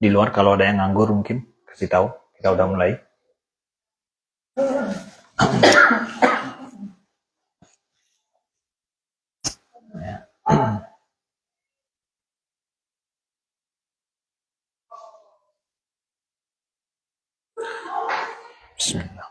Di luar kalau ada yang nganggur mungkin kasih tahu. Kita udah mulai. Ya. Bismillah.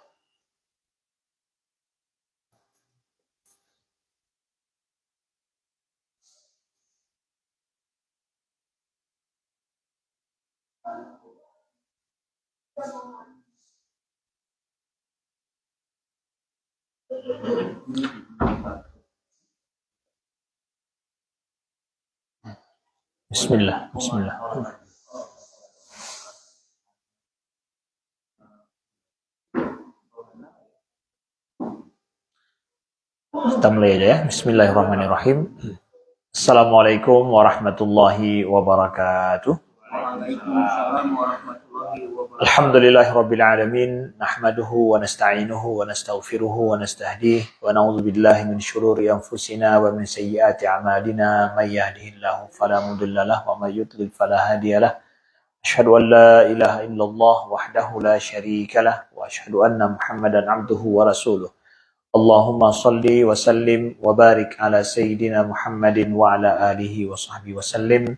Bismillah. Bismillah. Kita mulai aja ya. Bismillahirrahmanirrahim. Assalamualaikum warahmatullahi wabarakatuh. Alhamdulillahirabbil alamin, nahmaduhu wa nasta'inuhu wa nastaghfiruhu wa nastahdihi wa na'udzu billahi min syururi anfusina wa min sayyiati a'malina, may yahdihillahu fala mudilla lahu wa may yudlil fala hadiyalah. Asyhadu an la ilaha illallah wahdahu la syarika lah wa asyhadu anna Muhammadan 'abduhu wa rasuluh. Allahumma salli wa sallim wa barik ala sayyidina Muhammadin wa ala alihi wa sahbihi wa sallim.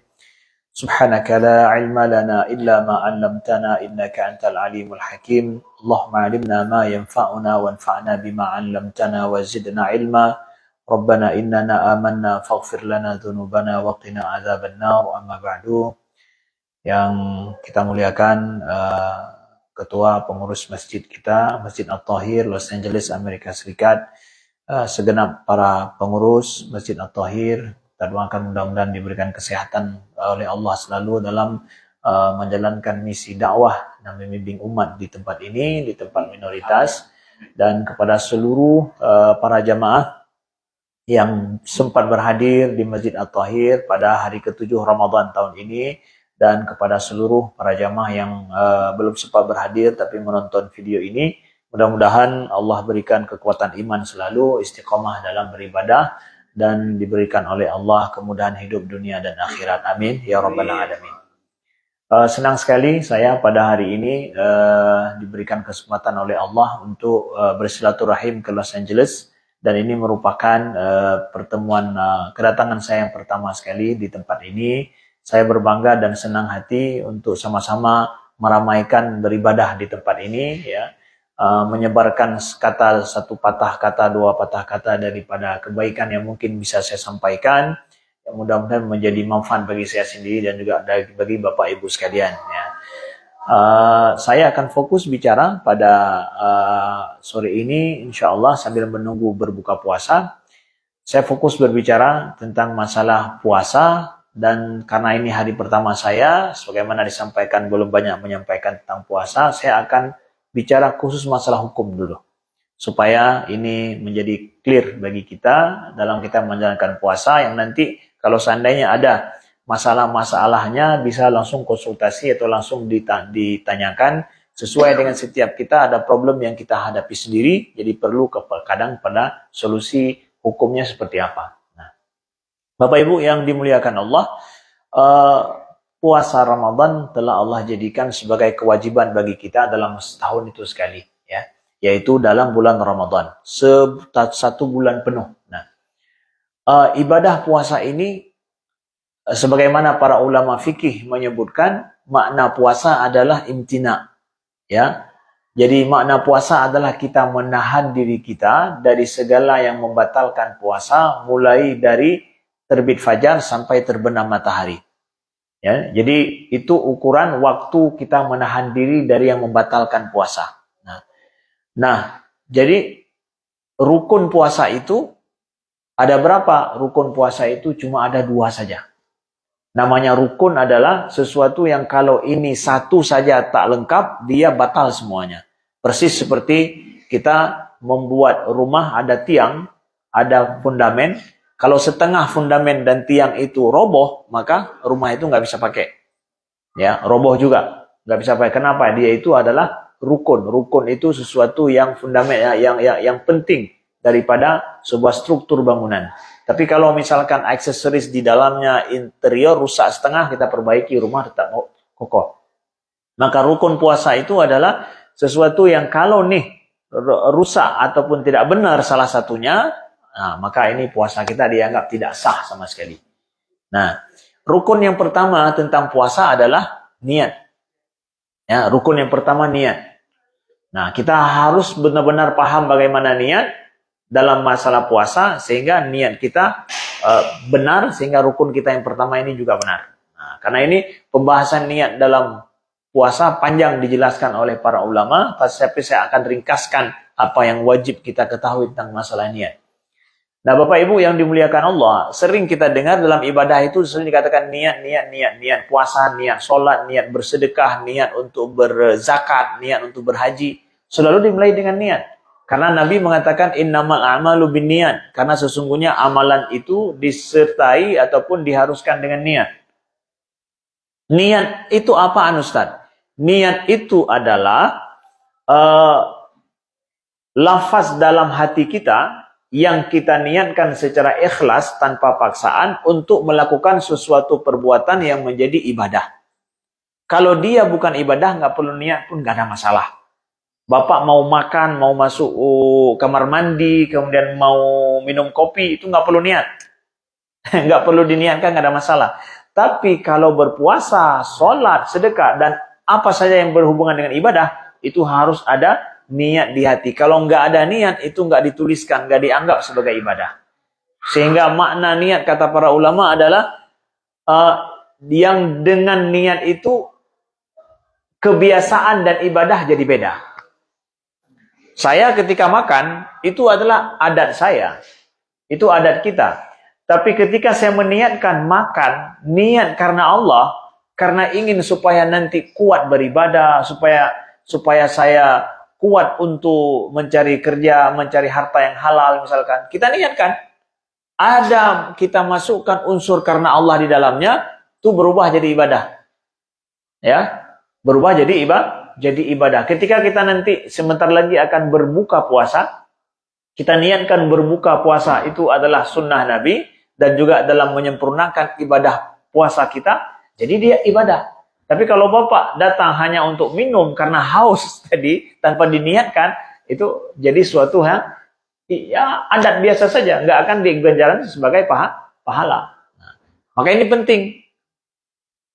Subhanaka la ilma lana illa ma 'allamtana innaka antal alimul hakim. Allahumma 'allimna ma yanfa'una wanfa'na bima 'allamtana wa zidna ilma. Rabbana innana amanna faghfir lana dhunubana wa qina adzaban nar. Amma ba'du. Yang kita muliakan Ketua Pengurus Masjid kita, Masjid At-Thahir, Los Angeles, Amerika Serikat, segenap para pengurus Masjid At-Thahir, kita doakan mudah-mudahan diberikan kesehatan oleh Allah selalu dalam menjalankan misi dakwah dan membimbing umat di tempat ini, di tempat minoritas, dan kepada seluruh para jamaah yang sempat berhadir di Masjid At-Thahir pada hari ke-7 Ramadan tahun ini, dan kepada seluruh para jamaah yang belum sempat berhadir tapi menonton video ini, mudah-mudahan Allah berikan kekuatan iman selalu, istiqamah dalam beribadah, dan diberikan oleh Allah kemudahan hidup dunia dan akhirat. Amin ya rabbal alamin. Senang sekali saya pada hari ini diberikan kesempatan oleh Allah untuk bersilaturahim ke Los Angeles, dan ini merupakan pertemuan kedatangan saya yang pertama sekali di tempat ini. Saya berbangga dan senang hati untuk sama-sama meramaikan beribadah di tempat ini, ya, menyebarkan satu patah kata, dua patah kata daripada kebaikan yang mungkin bisa saya sampaikan, yang mudah-mudahan menjadi manfaat bagi saya sendiri dan juga bagi Bapak Ibu sekalian. Ya. Saya akan fokus bicara pada sore ini, insya Allah sambil menunggu berbuka puasa. Saya fokus berbicara tentang masalah puasa. Dan karena ini hari pertama saya, sebagaimana disampaikan belum banyak menyampaikan tentang puasa, saya akan bicara khusus masalah hukum dulu. Supaya ini menjadi clear bagi kita dalam kita menjalankan puasa, yang nanti kalau seandainya ada masalah-masalahnya bisa langsung konsultasi atau langsung ditanyakan. Sesuai dengan setiap kita ada problem yang kita hadapi sendiri, jadi perlu kadang pada solusi hukumnya seperti apa. Bapak Ibu yang dimuliakan Allah, puasa Ramadan telah Allah jadikan sebagai kewajiban bagi kita dalam setahun itu sekali, ya, yaitu dalam bulan Ramadan, satu bulan penuh. Nah, ibadah puasa ini, sebagaimana para ulama fikih menyebutkan, makna puasa adalah imtina, ya. Jadi makna puasa adalah kita menahan diri kita dari segala yang membatalkan puasa, mulai dari terbit fajar sampai terbenam matahari. Ya, jadi itu ukuran waktu kita menahan diri dari yang membatalkan puasa. Nah, jadi rukun puasa itu ada berapa? Rukun puasa itu cuma ada 2 saja. Namanya rukun adalah sesuatu yang kalau ini satu saja tak lengkap, dia batal semuanya. Persis seperti kita membuat rumah, ada tiang, ada fundamen. Kalau setengah fundamen dan tiang itu roboh, maka rumah itu nggak bisa pakai. Ya, roboh juga nggak bisa pakai. Kenapa? Dia itu adalah rukun. Rukun itu sesuatu yang fundamental, yang penting daripada sebuah struktur bangunan. Tapi kalau misalkan aksesoris di dalamnya interior rusak setengah, kita perbaiki, rumah tetap kokoh. Maka rukun puasa itu adalah sesuatu yang kalau nih rusak ataupun tidak benar salah satunya, nah, maka ini puasa kita dianggap tidak sah sama sekali. Nah, rukun yang pertama tentang puasa adalah niat. Ya, rukun yang pertama niat. Nah, kita harus benar-benar paham bagaimana niat dalam masalah puasa sehingga niat kita benar, sehingga rukun kita yang pertama ini juga benar. Nah, karena ini pembahasan niat dalam puasa panjang dijelaskan oleh para ulama, tapi saya akan ringkaskan apa yang wajib kita ketahui tentang masalah niat. Nah, Bapak Ibu yang dimuliakan Allah, sering kita dengar dalam ibadah itu sering dikatakan niat puasa, niat sholat, niat bersedekah, niat untuk berzakat, niat untuk berhaji. Selalu dimulai dengan niat. Karena Nabi mengatakan innamal a'malu binniyat, karena sesungguhnya amalan itu disertai ataupun diharuskan dengan niat. Niat itu apa, Ustaz? Niat itu adalah lafaz dalam hati kita yang kita niatkan secara ikhlas tanpa paksaan untuk melakukan sesuatu perbuatan yang menjadi ibadah. Kalau dia bukan ibadah, nggak perlu niat pun nggak ada masalah. Bapak mau makan, mau masuk kamar mandi, kemudian mau minum kopi, itu nggak perlu niat. Nggak perlu diniatkan, nggak ada masalah. Tapi kalau berpuasa, sholat, sedekah, dan apa saja yang berhubungan dengan ibadah, itu harus ada niat di hati. Kalau nggak ada niat, itu nggak dituliskan, nggak dianggap sebagai ibadah. Sehingga makna niat, kata para ulama, adalah yang dengan niat itu kebiasaan dan ibadah jadi beda. Saya ketika makan, itu adalah adat saya. Itu adat kita. Tapi ketika saya meniatkan makan, niat karena Allah, karena ingin supaya nanti kuat beribadah, supaya saya kuat untuk mencari kerja, mencari harta yang halal misalkan. Kita niatkan. Ada kita masukkan unsur karena Allah di dalamnya, itu berubah jadi ibadah. Ya, berubah jadi ibadah. Ketika kita nanti sebentar lagi akan berbuka puasa, kita niatkan berbuka puasa itu adalah sunnah Nabi, dan juga dalam menyempurnakan ibadah puasa kita, jadi dia ibadah. Tapi kalau Bapak datang hanya untuk minum karena haus tadi, tanpa diniatkan, itu jadi suatu ya adat biasa saja, nggak akan diganjaran sebagai pahala. Nah, maka ini penting,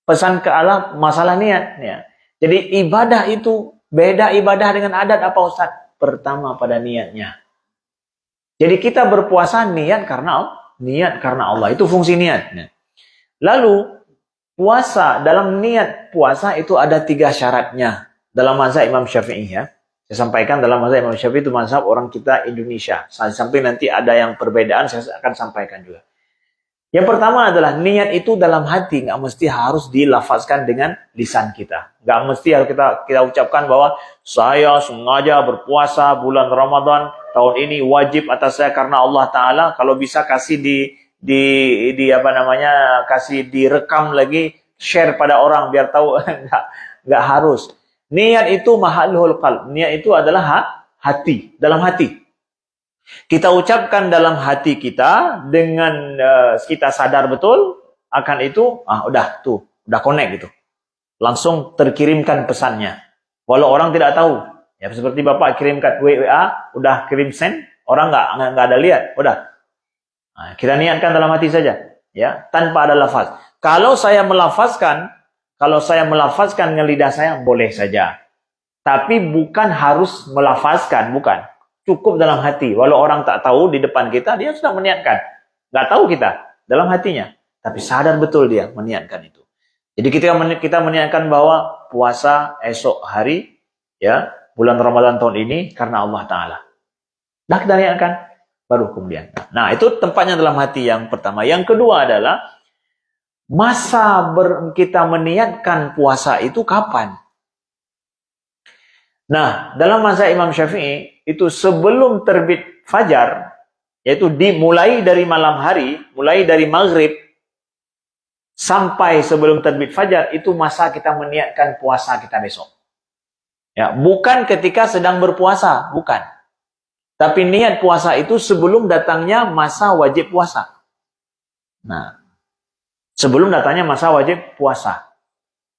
pesan ke Allah masalah niat. Ya. Jadi ibadah itu beda ibadah dengan adat apa Ustaz? Pertama pada niatnya. Jadi kita berpuasa niat karena Allah, itu fungsi niatnya. Lalu puasa, dalam niat puasa itu ada 3 syaratnya dalam mazhab Imam Syafi'i ya. Saya sampaikan dalam mazhab Imam Syafi'i itu mazhab orang kita Indonesia. Sampai nanti ada yang perbedaan saya akan sampaikan juga. Yang pertama adalah niat itu dalam hati, nggak mesti harus dilafazkan dengan lisan kita. Nggak mesti harus kita ucapkan bahwa saya sengaja berpuasa bulan Ramadan tahun ini wajib atas saya karena Allah Ta'ala. Kalau bisa kasih kasih direkam lagi, share pada orang biar tahu. nggak harus. Niat itu mahallul qalb. Niat itu adalah hati, dalam hati. Kita ucapkan dalam hati kita dengan kita sadar betul akan itu, udah connect gitu. Langsung terkirimkan pesannya. Walau orang tidak tahu. Ya seperti Bapak kirimkan WA, udah kirim send, orang nggak ada lihat, udah. Nah, kita niatkan dalam hati saja, ya, tanpa ada lafaz. Kalau saya melafazkan dengan lidah saya boleh saja. Tapi bukan harus melafazkan, bukan. Cukup dalam hati. Walau orang tak tahu di depan kita, dia sudah meniatkan. Nggak tahu kita dalam hatinya, tapi sadar betul dia meniatkan itu. Jadi kita meniatkan bahwa puasa esok hari, ya, bulan Ramadan tahun ini karena Allah Ta'ala. Dah kita niatkan, baru kemudian. Nah, itu tempatnya dalam hati yang pertama. Yang kedua adalah masa kita meniatkan puasa itu kapan? Nah, dalam mazhab Imam Syafi'i itu sebelum terbit fajar, yaitu dimulai dari malam hari, mulai dari maghrib sampai sebelum terbit fajar, itu masa kita meniatkan puasa kita besok. Ya, bukan ketika sedang berpuasa, bukan. Tapi niat puasa itu sebelum datangnya masa wajib puasa. Nah, sebelum datangnya masa wajib puasa.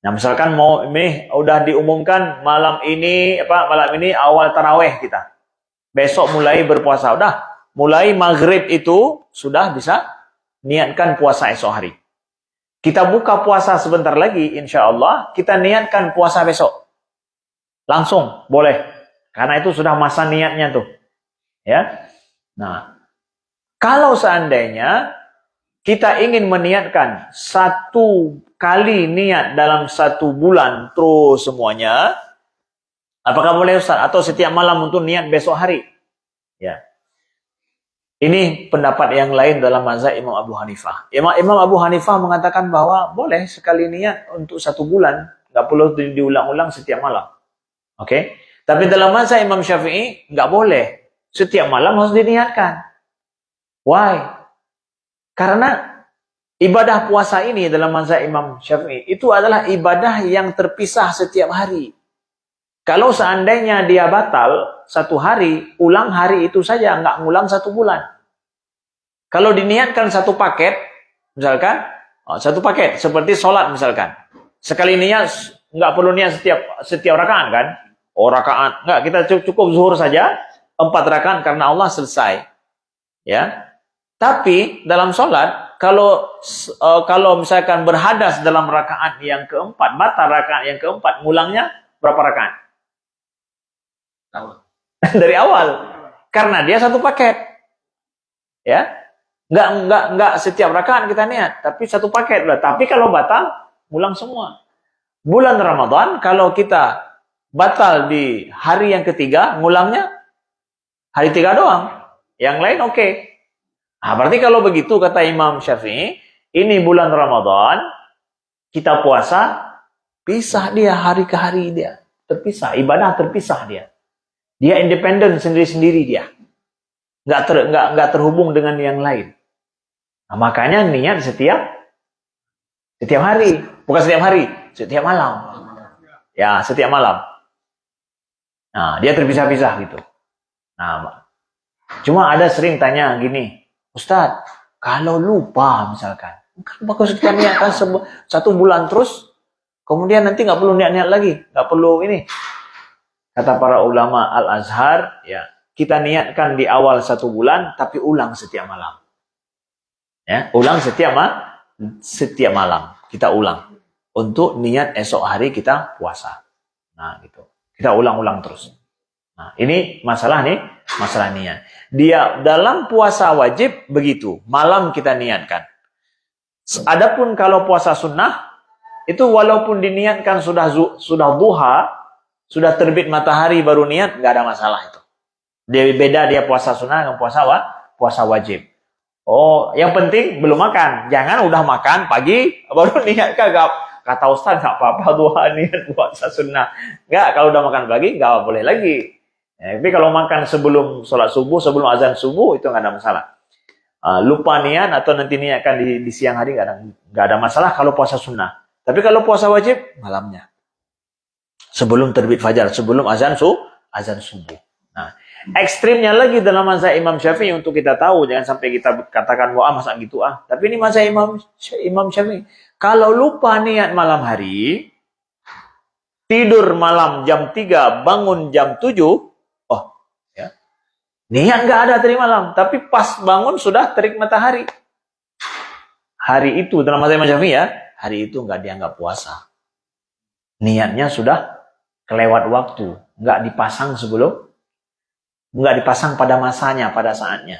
Nah, misalkan mau ini udah diumumkan malam ini awal taraweh kita. Besok mulai berpuasa. Udah, mulai maghrib itu sudah bisa niatkan puasa esok hari. Kita buka puasa sebentar lagi, insya Allah kita niatkan puasa besok. Langsung boleh, karena itu sudah masa niatnya tuh, ya. Nah, kalau seandainya kita ingin meniatkan satu kali niat dalam satu bulan terus semuanya, apakah boleh Ustaz? Atau setiap malam untuk niat besok hari? Ya. Ini pendapat yang lain dalam mazhab Imam Abu Hanifah. Imam Abu Hanifah mengatakan bahwa boleh sekali niat untuk satu bulan, nggak perlu diulang-ulang setiap malam. Oke? Tapi dalam mazhab Imam Syafi'i nggak boleh. Setiap malam harus diniatkan. Why? Karena ibadah puasa ini dalam mazhab Imam Syafi'i itu adalah ibadah yang terpisah setiap hari. Kalau seandainya dia batal satu hari, ulang hari itu saja, nggak ngulang satu bulan. Kalau diniatkan satu paket, misalkan, satu paket, seperti sholat misalkan. Sekali niat, nggak perlu niat setiap rakaat kan? Oh rakaat, nggak, kita cukup zuhur saja, 4 rakaat karena Allah selesai. Ya. Tapi dalam sholat, kalau misalkan berhadas dalam rakaat yang keempat, batal rakaat yang keempat, ngulangnya berapa rakaat? Dari awal, karena dia satu paket, ya, nggak setiap rakaat kita niat, tapi satu paket lah. Tapi kalau batal, ngulang semua. Bulan Ramadan, kalau kita batal di hari yang ketiga, ngulangnya hari 3 doang, yang lain oke. Nah, berarti kalau begitu kata Imam Syafi'i, ini bulan Ramadan, kita puasa, pisah dia hari ke hari dia, terpisah, ibadah terpisah dia. Dia independen sendiri-sendiri dia. Nggak terhubung dengan yang lain. Nah, makanya niat setiap hari. Bukan setiap hari, setiap malam. Ya, setiap malam. Nah, dia terpisah-pisah gitu. Nah, cuma ada sering tanya gini, Ustadz, kalau lupa misalkan, kan bagus kita niatkan satu bulan terus, kemudian nanti nggak perlu niat-niat lagi, nggak perlu ini. Kata para ulama Al-Azhar, ya, kita niatkan di awal satu bulan, tapi ulang setiap malam. Ya, ulang setiap malam. Kita ulang. Untuk niat esok hari kita puasa. Nah, gitu. Kita ulang-ulang terus. Nah, ini masalah niat. Dia dalam puasa wajib begitu. Malam kita niatkan. Adapun kalau puasa sunnah, itu walaupun diniatkan sudah duha, sudah terbit matahari baru niat, nggak ada masalah itu. Dia beda dia puasa sunnah dengan puasa wajib. Oh, yang penting belum makan. Jangan udah makan pagi baru niat kagak. Kata Ustaz nggak apa-apa duha niat puasa sunnah. Nggak, kalau udah makan pagi nggak boleh lagi. Tapi kalau makan sebelum sholat subuh, sebelum azan subuh itu nggak ada masalah. Lupa niat atau nanti niatkan di siang hari nggak ada masalah kalau puasa sunnah. Tapi kalau puasa wajib malamnya. Sebelum terbit fajar, sebelum azan subuh. Nah, ekstrimnya lagi dalam mazhab Imam Syafi'i untuk kita tahu, jangan sampai kita katakan wah masa gitu ah. Tapi ini mazhab Imam Syafi'i. Kalau lupa niat malam hari, tidur malam jam 3, bangun jam 7, oh ya. Niat nggak ada tadi malam, tapi pas bangun sudah terik matahari. Hari itu dalam mazhab Imam Syafi'i ya, hari itu nggak dianggap puasa. Niatnya sudah kelewat waktu, nggak dipasang pada masanya, pada saatnya.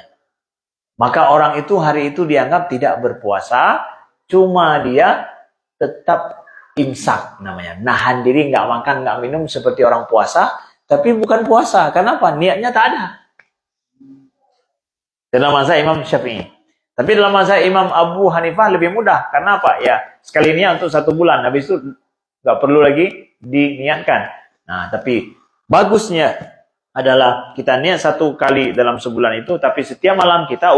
Maka orang itu hari itu dianggap tidak berpuasa, cuma dia tetap imsak namanya. Nahan diri, nggak makan, nggak minum seperti orang puasa, tapi bukan puasa. Kenapa? Niatnya tak ada. Dalam mazhab Imam Syafi'i. Tapi dalam mazhab Imam Abu Hanifah lebih mudah. Karena apa? Ya, sekali niat untuk 1 bulan, habis itu nggak perlu lagi diniatkan. Nah, tapi bagusnya adalah kita niat 1 kali dalam sebulan itu, tapi setiap malam kita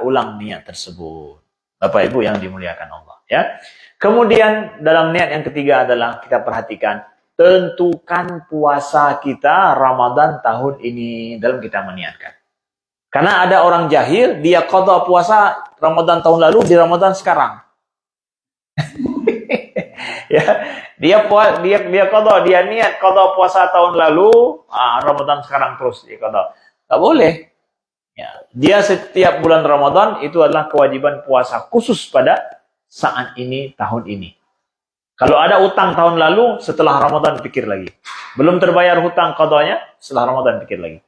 ulang niat tersebut. Bapak Ibu yang dimuliakan Allah, ya. Kemudian dalam niat yang ketiga adalah kita perhatikan, tentukan puasa kita Ramadan tahun ini dalam kita meniatkan. Karena ada orang jahil, dia qada puasa Ramadan tahun lalu di Ramadan sekarang. Ya, dia qada, dia niat qada puasa tahun lalu, Ramadan sekarang terus dia qada. Enggak boleh. Ya, dia setiap bulan Ramadan itu adalah kewajiban puasa khusus pada saat ini, tahun ini. Kalau ada utang tahun lalu, setelah Ramadan pikir lagi. Belum terbayar hutang qadanya, setelah Ramadan pikir lagi.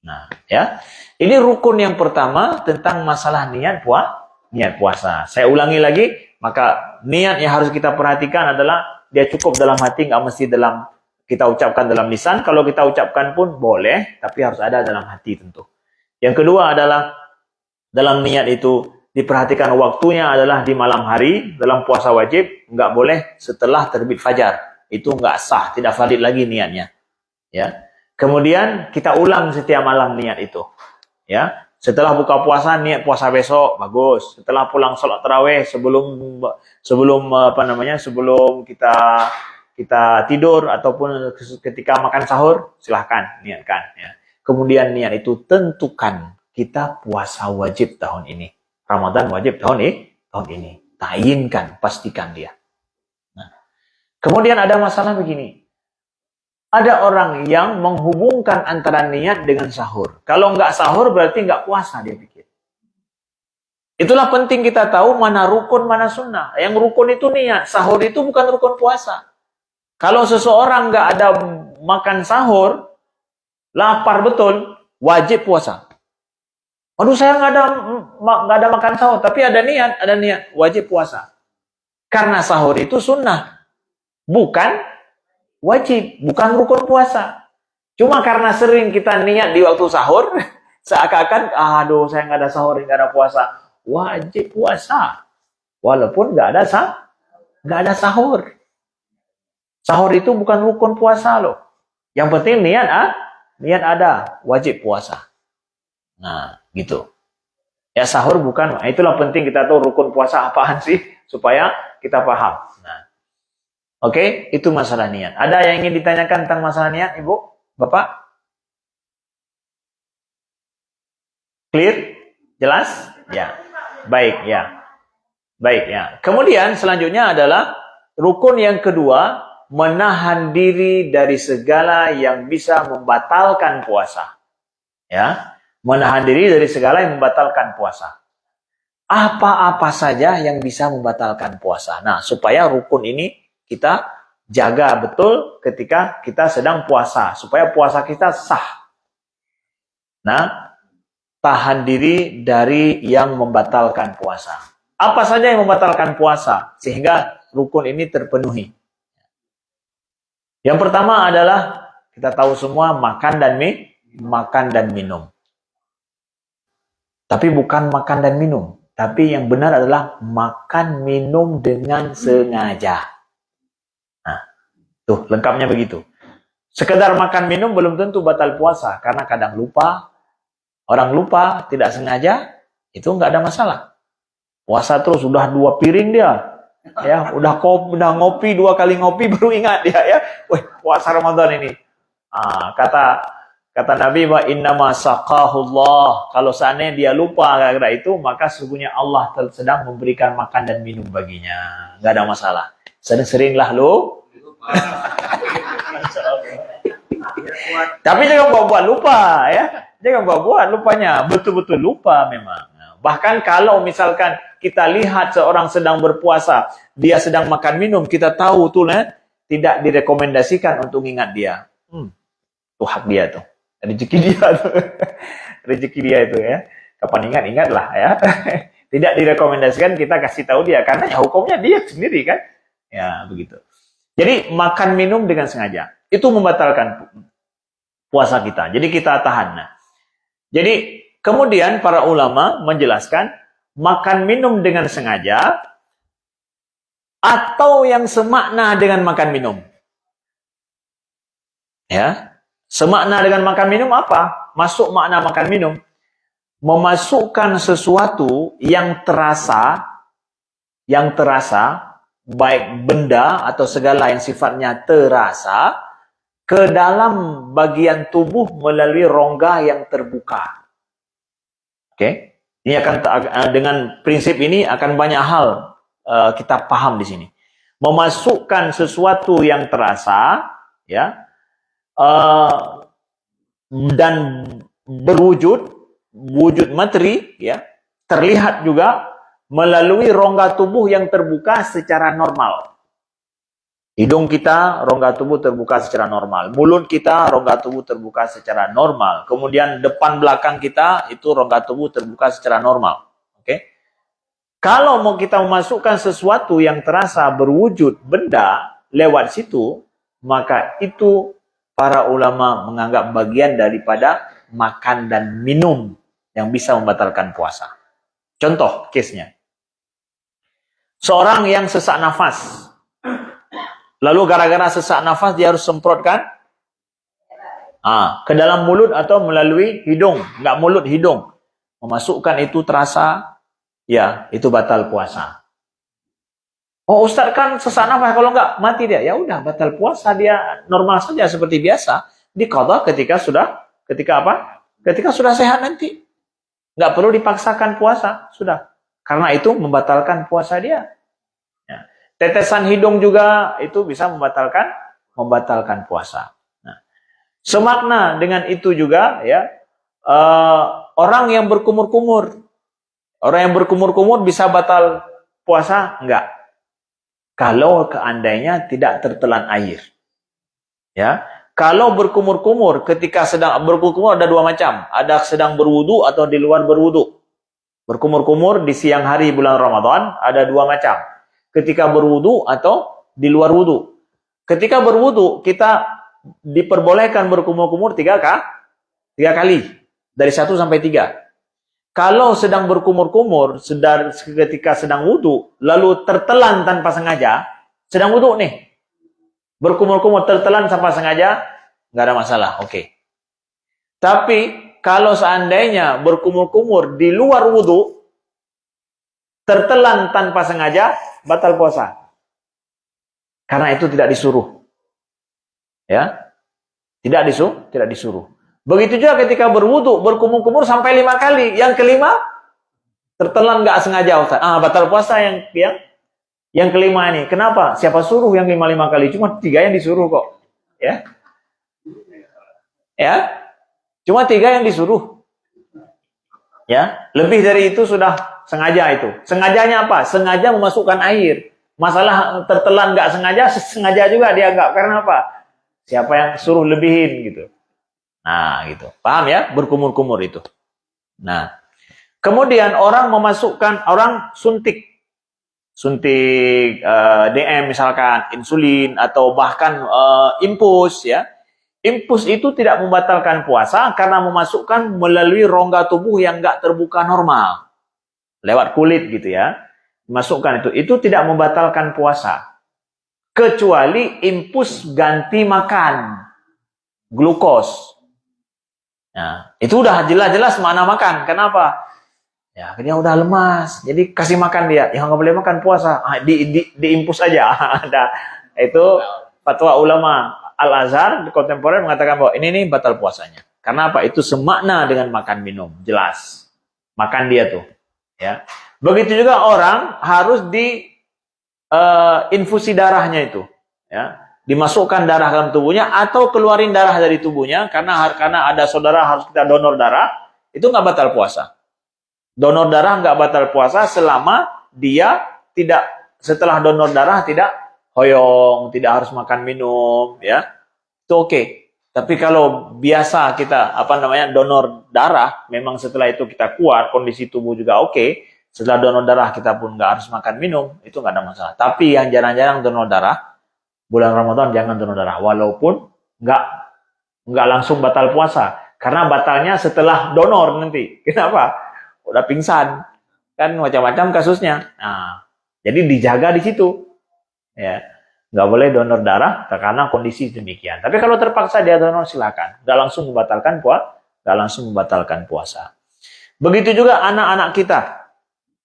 Nah, ya. Ini rukun yang pertama tentang masalah niat puasa. Saya ulangi lagi, maka niat yang harus kita perhatikan adalah dia cukup dalam hati, nggak mesti dalam kita ucapkan dalam lisan. Kalau kita ucapkan pun boleh, tapi harus ada dalam hati tentu. Yang kedua adalah dalam niat itu diperhatikan waktunya adalah di malam hari, dalam puasa wajib, nggak boleh setelah terbit fajar. Itu nggak sah, tidak valid lagi niatnya. Ya. Kemudian kita ulang setiap malam niat itu. Ya, setelah buka puasa niat puasa besok bagus. Setelah pulang sholat tarawih sebelum kita tidur ataupun ketika makan sahur silahkan niatkan. Ya. Kemudian niat itu tentukan kita puasa wajib tahun ini, Ramadan wajib tahun ini. Tayinkan, pastikan dia. Nah, kemudian ada masalah begini. Ada orang yang menghubungkan antara niat dengan sahur. Kalau nggak sahur berarti nggak puasa, dia pikir. Itulah penting kita tahu mana rukun, mana sunnah. Yang rukun itu niat, sahur itu bukan rukun puasa. Kalau seseorang nggak ada makan sahur, lapar betul, wajib puasa. Aduh, saya nggak ada makan sahur, tapi ada niat, wajib puasa. Karena sahur itu sunnah, bukan wajib, bukan rukun puasa. Cuma karena sering kita niat di waktu sahur, seakan-akan, aduh saya nggak ada sahur, nggak ada puasa. Wajib puasa. Walaupun nggak ada sahur. Sahur itu bukan rukun puasa loh. Yang penting niat ada, wajib puasa. Nah, gitu. Ya sahur bukan, itulah penting kita tahu rukun puasa apaan sih, supaya kita paham. Nah. Oke, itu masalah niat. Ada yang ingin ditanyakan tentang masalah niat, Ibu? Bapak? Clear? Jelas? Ya. Baik, ya. Baik, ya. Kemudian selanjutnya adalah rukun yang kedua, menahan diri dari segala yang bisa membatalkan puasa. Ya. Menahan diri dari segala yang membatalkan puasa. Apa-apa saja yang bisa membatalkan puasa. Nah, supaya rukun ini kita jaga betul ketika kita sedang puasa, supaya puasa kita sah. Nah, tahan diri dari yang membatalkan puasa. Apa saja yang membatalkan puasa, sehingga rukun ini terpenuhi. Yang pertama adalah, kita tahu semua, makan dan minum. Tapi bukan makan dan minum. Tapi yang benar adalah makan minum dengan sengaja. Tuh, lengkapnya begitu. Sekedar makan minum belum tentu batal puasa. Karena kadang lupa. Orang lupa, tidak sengaja, itu nggak ada masalah. Puasa terus, sudah 2 piring dia. Ya, udah ngopi, 2 kali ngopi baru ingat dia ya. Wih, puasa Ramadan ini. Kata Nabi, wa innama saqahullah. Kalau seandainya dia lupa gara-gara itu, maka sesungguhnya Allah sedang memberikan makan dan minum baginya. Nggak ada masalah. Sering-seringlah lo. Tapi jangan buat-buat lupa ya. Jangan buat-buat lupanya. Betul-betul lupa memang. Bahkan kalau misalkan kita lihat seorang sedang berpuasa, dia sedang makan minum, kita tahu tuh tidak direkomendasikan untuk ingat dia. Itu hak dia tuh. Rezeki dia tuh. Rezeki dia itu ya. Kapan ingat-ingatlah ya. Tidak direkomendasikan kita kasih tahu dia. Karena ya hukumnya dia sendiri kan. Ya begitu. Jadi makan minum dengan sengaja itu membatalkan puasa kita. Jadi kita tahan. Nah, jadi kemudian para ulama menjelaskan makan minum dengan sengaja atau yang semakna dengan makan minum. Ya, semakna dengan makan minum apa? Masuk makna makan minum, memasukkan sesuatu yang terasa baik benda atau segala yang sifatnya terasa ke dalam bagian tubuh melalui rongga yang terbuka. Oke, ini akan dengan prinsip ini akan banyak hal kita paham di sini. memasukkan sesuatu yang terasa, ya, dan wujud materi, ya, terlihat juga melalui rongga tubuh yang terbuka secara normal. Hidung kita, rongga tubuh terbuka secara normal. Mulut kita, rongga tubuh terbuka secara normal. Kemudian depan belakang kita, itu rongga tubuh terbuka secara normal. Oke? Kalau mau kita memasukkan sesuatu yang terasa berwujud benda lewat situ, maka itu para ulama menganggap bagian daripada makan dan minum yang bisa membatalkan puasa. Contoh case-nya. Seorang yang sesak nafas. Lalu gara-gara sesak nafas dia harus semprotkan ke dalam mulut atau melalui hidung. Enggak mulut, hidung. Memasukkan itu terasa, ya, itu batal puasa. Oh, Ustaz kan sesak nafas, kalau enggak mati dia. Ya udah, batal puasa dia normal saja seperti biasa. Diqadha ketika sudah sehat nanti. Enggak perlu dipaksakan puasa, sudah. Karena itu membatalkan puasa dia. Ya. Tetesan hidung juga itu bisa membatalkan puasa. Nah, semakna dengan itu juga, ya, orang yang berkumur-kumur. Orang yang berkumur-kumur bisa batal puasa? Enggak. Kalau seandainya tidak tertelan air. Ya. Kalau berkumur-kumur, ketika sedang berkumur ada dua macam. Ada sedang berwudu atau di luar berwudu. Berkumur-kumur di siang hari bulan Ramadan ada dua macam. Ketika berwudu atau di luar wudu. Ketika berwudu, kita diperbolehkan berkumur-kumur tiga kali. Dari 1 sampai 3. Kalau sedang berkumur-kumur, ketika sedang wudu, lalu tertelan tanpa sengaja, sedang wudu nih, berkumur-kumur tertelan tanpa sengaja, nggak ada masalah, oke. Tapi kalau seandainya berkumur-kumur di luar wudu, tertelan tanpa sengaja, batal puasa. Karena itu tidak disuruh. Ya, tidak disuruh. Begitu juga ketika berwudu, berkumur-kumur sampai 5 kali. Yang kelima, tertelan nggak sengaja, Ustaz. Batal puasa yang kelima ini. Kenapa? Siapa suruh yang 5 kali? Cuma 3 yang disuruh kok. Ya. Ya. Cuma 3 yang disuruh. Ya. Lebih dari itu sudah sengaja itu. Sengajanya apa? Sengaja memasukkan air. Masalah tertelan nggak sengaja juga dia nggak. Karena apa? Siapa yang suruh lebihin gitu. Nah, gitu. Paham ya? Berkumur-kumur itu. Nah, kemudian orang suntik DM misalkan, insulin atau bahkan infus, ya. Infus itu tidak membatalkan puasa karena memasukkan melalui rongga tubuh yang nggak terbuka normal. Lewat kulit gitu ya. Masukkan itu tidak membatalkan puasa. Kecuali infus ganti makan. Glukos. Nah, itu udah jelas-jelas makna makan. Kenapa? Ya, dia udah lemas. Jadi kasih makan dia. Yang nggak boleh makan puasa. Diimpus aja. Ada itu fatwa ulama Al-Azhar di kontemporer mengatakan bahwa ini nih batal puasanya. Karena apa? Itu semakna dengan makan minum. Jelas. Makan dia tuh. Ya. Begitu juga orang harus infusi darahnya itu. Ya. Dimasukkan darah dalam tubuhnya atau keluarin darah dari tubuhnya karena ada saudara harus kita donor darah, itu nggak batal puasa. Donor darah nggak batal puasa selama dia tidak, setelah donor darah tidak hoyong, tidak harus makan minum, ya. Itu oke. Tapi kalau biasa kita donor darah, memang setelah itu kita kuat, kondisi tubuh juga oke. Setelah donor darah kita pun nggak harus makan minum, itu nggak ada masalah. Tapi yang jarang-jarang donor darah, bulan Ramadan jangan donor darah, walaupun nggak langsung batal puasa, karena batalnya setelah donor nanti. Kenapa? Udah pingsan, kan macam-macam kasusnya. Nah, jadi dijaga di situ, ya, nggak boleh donor darah karena kondisi demikian. Tapi kalau terpaksa dia donor silakan, nggak langsung membatalkan puasa. Begitu juga anak-anak kita,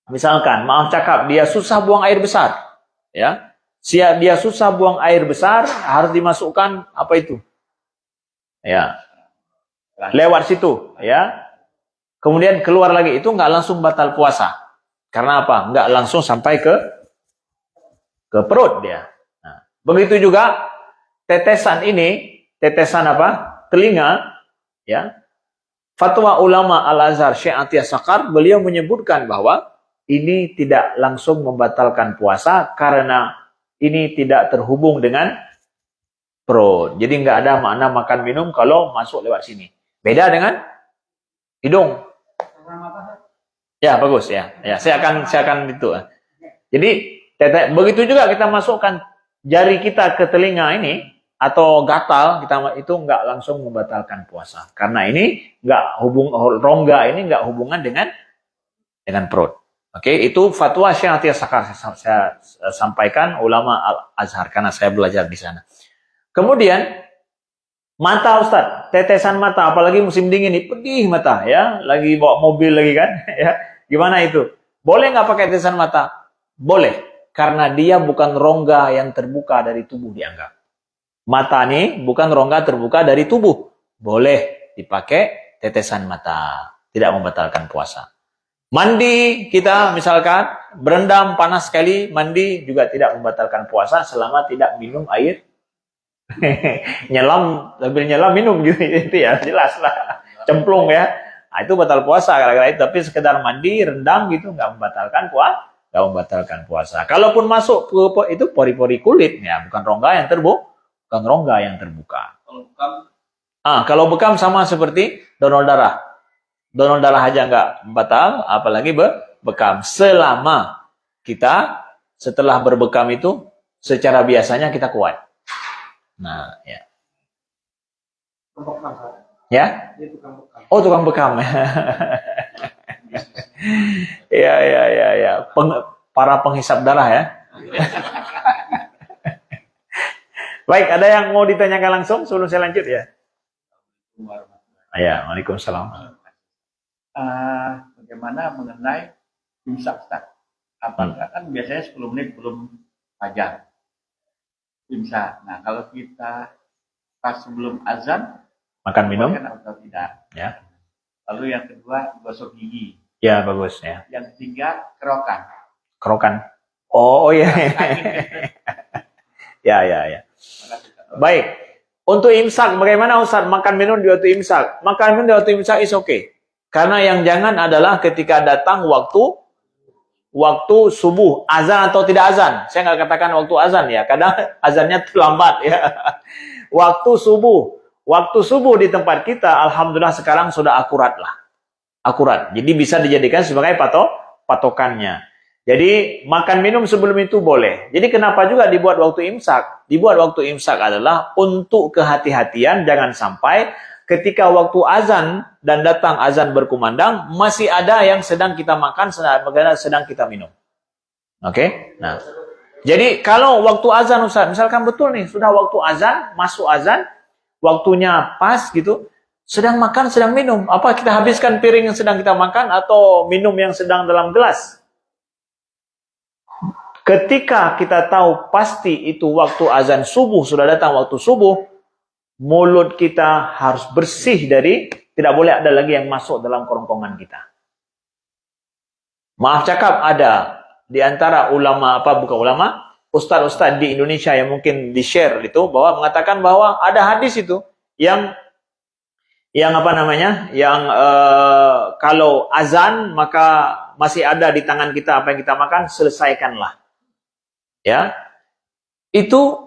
misalkan maaf cakap dia susah buang air besar, ya. Dia susah buang air besar, harus dimasukkan apa itu? Ya. Lewat situ, ya. Kemudian keluar lagi, itu nggak langsung batal puasa. Karena apa? Nggak langsung sampai ke ke perut dia. Nah, begitu juga tetesan ini, tetesan apa? Telinga, ya. Fatwa ulama Al-Azhar Syekh Atiyah Sakar, beliau menyebutkan bahwa ini tidak langsung membatalkan puasa karena ini tidak terhubung dengan perut. Jadi nggak ada makna makan minum kalau masuk lewat sini. Beda dengan hidung. Ya, bagus ya. Ya, saya akan itu. Jadi begitu juga kita masukkan jari kita ke telinga ini atau gatal, kita itu nggak langsung membatalkan puasa. Karena ini nggak rongga ini nggak hubungan dengan perut. Oke, itu fatwa Syekh Atiyah Sakar saya sampaikan ulama Al-Azhar karena saya belajar di sana. Kemudian mata Ustaz, tetesan mata, apalagi musim dingin ini pedih mata ya, lagi bawa mobil lagi kan, ya. Gimana itu? Boleh nggak pakai tetesan mata? Boleh, karena dia bukan rongga yang terbuka dari tubuh dianggap. Mata ini bukan rongga terbuka dari tubuh. Boleh dipakai tetesan mata, tidak membatalkan puasa. Mandi kita misalkan berendam panas sekali, mandi juga tidak membatalkan puasa selama tidak minum air. Sambil nyelam minum gitu itu ya, jelas lah. Cemplung ya. Nah, itu batal puasa gara-gara itu, tapi sekedar mandi, rendam gitu nggak membatalkan puasa. Kalaupun masuk ke itu pori-pori kulit ya, bukan rongga yang terbuka. Kalau bekam sama seperti donor darah. Donor darah aja nggak batal, apalagi bekam. Selama kita setelah berbekam itu secara biasanya kita kuat. Nah, ya. Ya? Oh, tukang bekam. Ya. Para penghisap darah ya. Baik, ada yang mau ditanyakan langsung sebelum saya lanjut ya? Ya, waalaikumsalam. Bagaimana mengenai imsak, Ustaz? Apakah kan biasanya 10 menit belum fajar imsak. Nah, kalau kita pas sebelum azan makan minum atau tidak? Ya. Lalu yang kedua gosok gigi. Ya, bagus ya. Yang ketiga kerokan. Kerokan. Oh ya. Ya. Baik. Untuk imsak bagaimana Ustaz makan minum di waktu imsak? Makan minum di waktu imsak is okay. Karena yang jangan adalah ketika datang waktu subuh, azan atau tidak azan. Saya nggak katakan waktu azan ya, kadang azannya terlambat ya. Waktu subuh di tempat kita, alhamdulillah sekarang sudah akurat lah. Akurat. Jadi bisa dijadikan sebagai patokannya. Jadi makan minum sebelum itu boleh. Jadi kenapa juga dibuat waktu imsak? Dibuat waktu imsak adalah untuk kehati-hatian, jangan sampai ketika waktu azan dan datang azan berkumandang, masih ada yang sedang kita makan, sedang kita minum. Oke? Nah, jadi kalau waktu azan Ustaz, misalkan betul nih, sudah waktu azan, masuk azan, waktunya pas gitu, sedang makan, sedang minum. Apa kita habiskan piring yang sedang kita makan atau minum yang sedang dalam gelas? Ketika kita tahu pasti itu waktu azan subuh, sudah datang waktu subuh, mulut kita harus bersih dari, tidak boleh ada lagi yang masuk dalam kerongkongan kita. Maaf cakap, ada di antara ulama, bukan ulama, ustaz-ustaz di Indonesia yang mungkin di-share itu, bahwa mengatakan bahwa ada hadis itu, yang kalau azan, maka masih ada di tangan kita apa yang kita makan, selesaikanlah. Ya, itu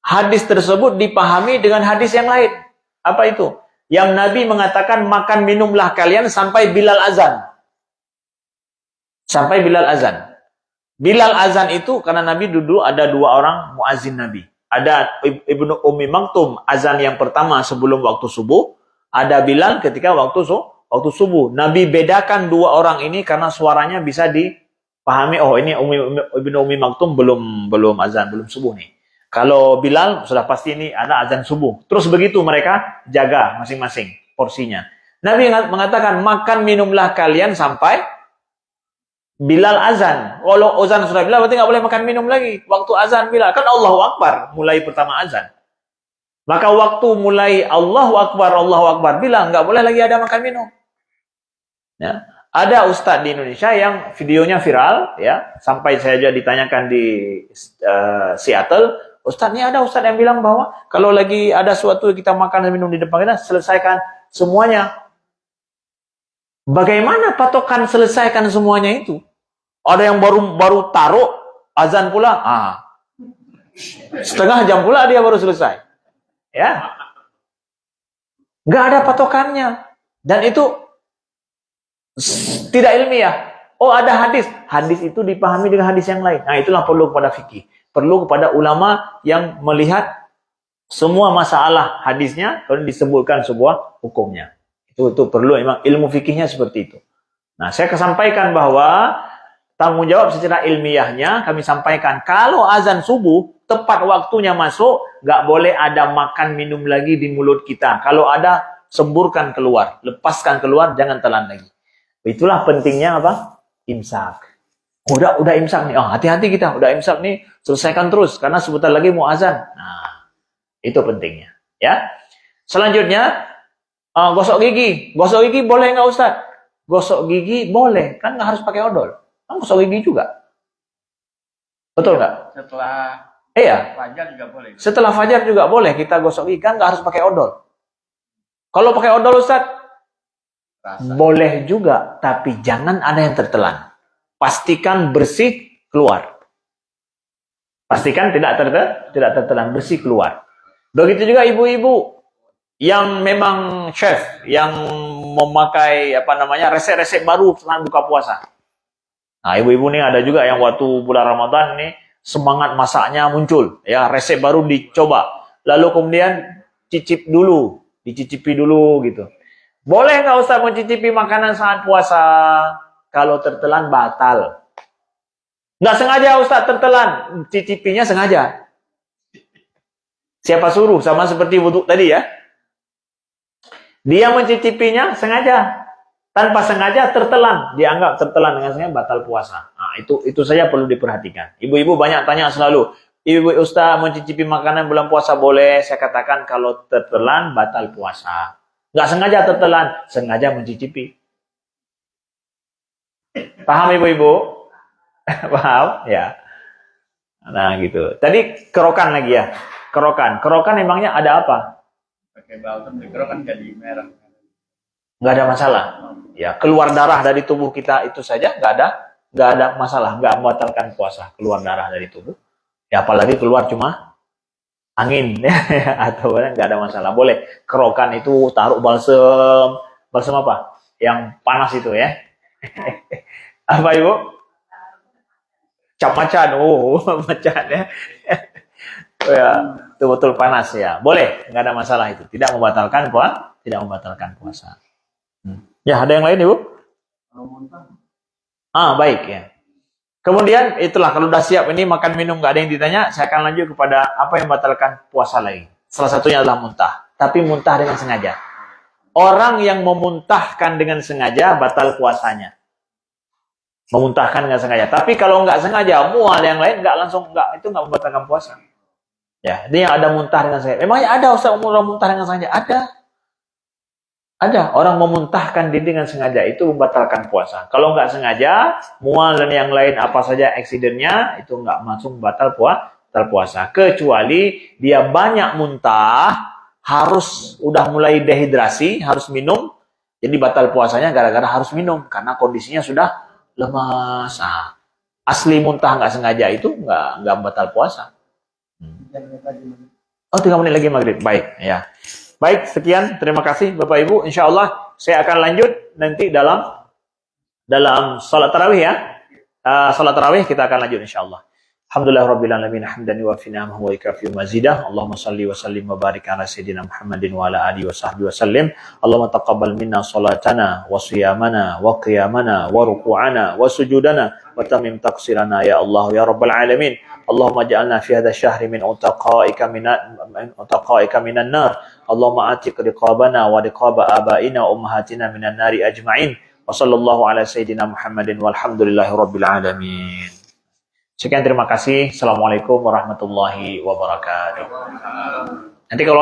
hadis tersebut dipahami dengan hadis yang lain. Apa itu? Yang Nabi mengatakan makan minumlah kalian sampai Bilal azan. Sampai Bilal azan. Bilal azan itu karena Nabi dulu ada 2 orang muazin Nabi. Ada Ibnu Ummi Maktum azan yang pertama sebelum waktu subuh. Ada Bilal ketika waktu subuh. Nabi bedakan 2 orang ini karena suaranya bisa dipahami. Oh, ini Ibnu Ummi Maktum belum azan, belum subuh nih. Kalau Bilal sudah pasti ini ada azan subuh. Terus begitu mereka jaga masing-masing porsinya. Nabi mengatakan makan minumlah kalian sampai Bilal azan. Kalau azan sudah Bilal berarti nggak boleh makan minum lagi. Waktu azan Bilal kan Allahu Akbar mulai pertama azan. Maka waktu mulai Allahu Akbar Bilal nggak boleh lagi ada makan minum. Ya. Ada ustadz di Indonesia yang videonya viral, ya, sampai saya juga ditanyakan di Seattle, ustadz ini ada ustadz yang bilang bahwa kalau lagi ada suatu kita makan dan minum di depan kita, selesaikan semuanya. Bagaimana patokan selesaikan semuanya itu? Ada yang baru taruh azan pula, setengah jam pula dia baru selesai, ya, nggak ada patokannya, dan itu tidak ilmiah. Oh, ada hadis, hadis itu dipahami dengan hadis yang lain. Nah, itulah perlu kepada fikih, perlu kepada ulama yang melihat semua masalah hadisnya, kalau disebutkan sebuah hukumnya. Itu perlu, memang ilmu fikihnya seperti itu. Nah, saya kesampaikan bahwa tanggung jawab secara ilmiahnya kami sampaikan, kalau azan subuh tepat waktunya masuk, nggak boleh ada makan minum lagi di mulut kita. Kalau ada, semburkan keluar, lepaskan keluar, jangan telan lagi. Itulah pentingnya apa? Imsak. Udah imsak nih, hati-hati kita, udah imsak nih, selesaikan terus karena sebentar lagi mau azan. Nah, itu pentingnya, ya. Selanjutnya, gosok gigi. Gosok gigi boleh nggak Ustaz? Gosok gigi boleh, kan nggak harus pakai odol. Kan gosok gigi juga. Betul nggak? Setelah fajar juga boleh. Setelah fajar juga boleh kita gosok gigi, kan nggak harus pakai odol. Kalau pakai odol Ustaz, boleh juga, tapi jangan ada yang tertelan. Pastikan bersih keluar. Pastikan tidak tertelan, bersih keluar. Begitu juga ibu-ibu yang memang chef, yang memakai resep-resep baru setelah buka puasa. Nah, ibu-ibu nih ada juga yang waktu bulan Ramadan nih semangat masaknya muncul, ya, resep baru dicoba. Lalu kemudian dicicipi dulu gitu. Boleh nggak Ustaz mencicipi makanan saat puasa? Kalau tertelan batal. Nggak sengaja Ustaz tertelan, cicipinya sengaja. Siapa suruh? Sama seperti wudhu tadi, ya. Dia mencicipinya sengaja, tanpa sengaja tertelan, dianggap tertelan dengan sengaja batal puasa. Nah, itu saja perlu diperhatikan. Ibu-ibu banyak tanya selalu, Ibu Ustaz mencicipi makanan bulan puasa boleh? Saya katakan kalau tertelan batal puasa. Nggak sengaja tertelan, sengaja mencicipi. Paham ibu-ibu? Paham? Ya. Nah gitu. Tadi kerokan lagi ya. Kerokan emangnya ada apa? Pakai balsam, kerokan jadi merah. Nggak ada masalah. Ya, keluar darah dari tubuh kita itu saja nggak ada masalah, nggak membatalkan puasa. Keluar darah dari tubuh. Ya apalagi keluar cuma angin atau nggak ada masalah. Boleh. Kerokan itu taruh balsam apa? Yang panas itu ya. Apa ibu? Cap macan. Oh, macan ya. Ya, betul-betul panas ya. Boleh, nggak ada masalah itu. Tidak membatalkan puasa. Ya, ada yang lain ibu? Baik ya. Kemudian itulah kalau udah siap ini makan minum nggak ada yang ditanya, saya akan lanjut kepada apa yang membatalkan puasa lagi. Salah satunya adalah muntah, tapi muntah dengan sengaja. Orang yang memuntahkan dengan sengaja batal puasanya. Memuntahkan dengan sengaja. Tapi kalau nggak sengaja, mual yang lain itu nggak membatalkan puasa. Ya, ini yang ada muntah dengan sengaja. Memangnya ada Ustaz orang muntah dengan sengaja? Ada. Orang memuntahkan diri dengan sengaja itu membatalkan puasa. Kalau nggak sengaja, mual dan yang lain apa saja accident-nya itu nggak masuk batal puasa. Kecuali dia banyak muntah, harus udah mulai dehidrasi, harus minum. Jadi batal puasanya gara-gara harus minum karena kondisinya sudah lemas. Asli muntah nggak sengaja itu nggak batal puasa. 3 menit lagi maghrib. Baik, ya. Baik, sekian. Terima kasih Bapak Ibu. Insya Allah saya akan lanjut nanti dalam salat tarawih ya. Salat tarawih kita akan lanjut insya Allah. Alhamdulillah rabbil alamin hamdan wa fi ni'amahu wa ikafi mazidah. Allahumma salli wa sallim wa barik ala sayyidina Muhammadin wa ala alihi wa sahbihi wa sallim. Allahumma taqabbal minna salatana wa siyamana wa qiyamana wa ruku'ana wa sujudana wa tamim taqsirana ya Allah ya rabbal alamin. Allahumma ja'alna fi hadha syahri min utaqaika minan nar. Allahumma atik riqabana wa riqaba abaina ummahatina minan nari ajma'in. Wa sallallahu ala sayyidina Muhammadin walhamdulillahi rabbil alamin. Sekian terima kasih. Assalamualaikum warahmatullahi wabarakatuh. Nanti kalau